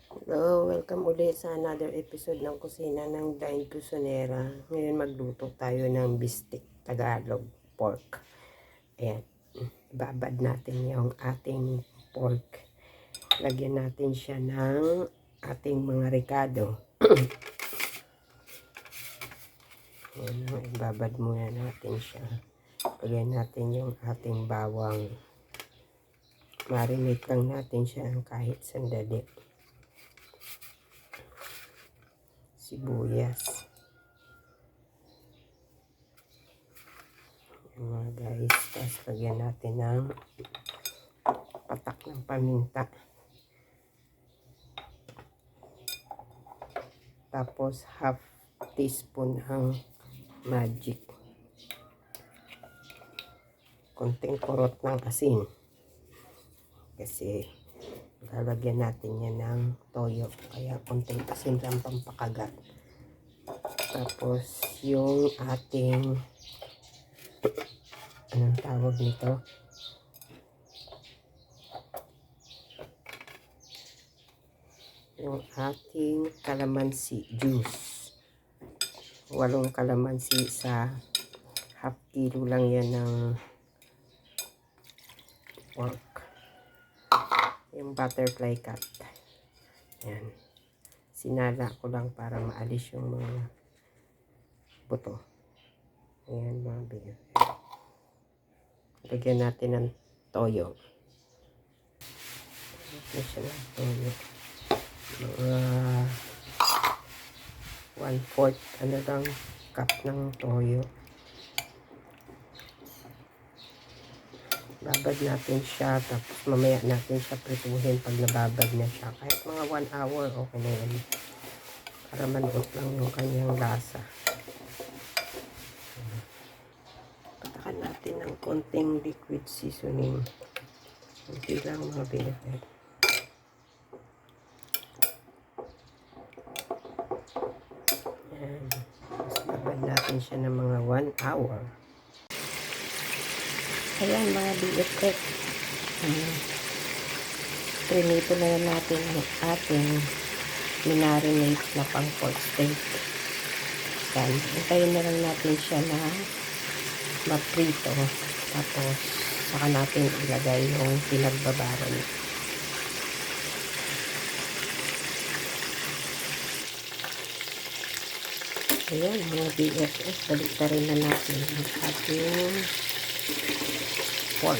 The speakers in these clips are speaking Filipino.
Hello, welcome ulit sa another episode ng Kusina ng Blind Kusinera. Ngayon magluto tayo ng bistik Tagalog pork. Ayan, babad natin yung ating pork. Lagyan natin siya ng ating mga ricado. Ayan, ibabad muna natin siya. Lagyan natin yung ating bawang. Marinate lang natin siya kahit sandali. Sibuyas. Mga guys, tapos lagyan natin ng patak ng paminta. Tapos half teaspoon ng magic. Konting kurot ng asin. Kasi lalagyan natin yan ng toyo. Kaya konting asin lang pampakagat. Tapos yung ating anong tawag nito? Yung ating calamansi juice. 8 calamansi sa half kilo lang yan ng pork. Yung butterfly cut. Yan. Sinala ko lang para maalis yung mga buto. Ayan mga biyo. Lagyan natin ng toyo. Lagyan siya ng toyo. Mga 1/4 ano lang cup ng toyo. Babad natin siya, tapos mamaya natin siya prituhin pag nababad na siya. Kahit mga 1 hour, okay na yan. Para manuot lang yung kanyang lasa. Patakan natin ng konting liquid seasoning. Kunti lang mga binigay. Yan. Tapos babad natin siya ng mga 1 hour. Ayan mga BFF. Prinito na yan natin ang ating minarinate na pang pork steak. Yan. Hintayin na lang natin siya na maprito. Tapos saka natin ilagay yung pinagbabaran. Ayan mga BFF. Balik na rin na natin ang ating pork.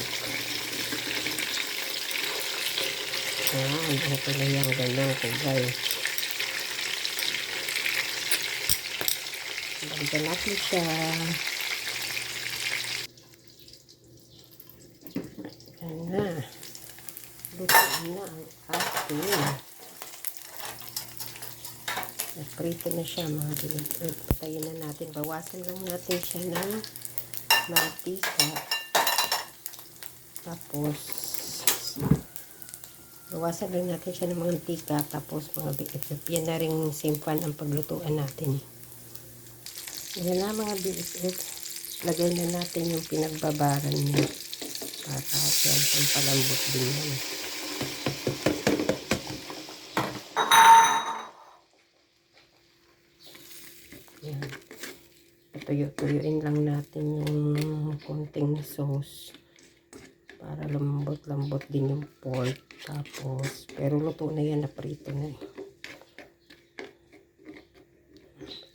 Ayan, ito na yung ganyang kulay. Balikan natin siya. Ayan na. Luto na ang ating. Naprito na siya mga binigay. Patayin na natin. Bawasan lang natin siya ng mantika. Tapos bawasan lang natin siya ng mantika. Tapos mga BFF. Yan na rin simpan ang paglutuan natin. Yan na mga BFF. Lagay na natin yung pinagbabaran niya. Para yan, pampalambot din yan. Yan. Tuyo-tuyuin lang natin yung konting sauce. Para lambot-lambot din yung pork. Tapos, pero luto na yan, naprito na.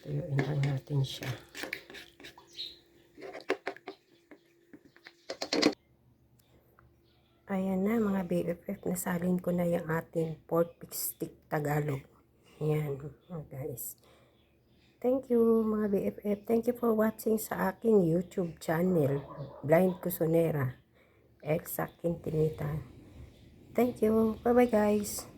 Tuyuin lang natin siya. Ayan na mga BFF, nasalin ko na yung ating pork stick Tagalog. Ayan guys. Thank you mga BFF. Thank you for watching sa aking YouTube channel, Blind Kusinera. Elsa Quintinita. Thank you. Bye bye guys.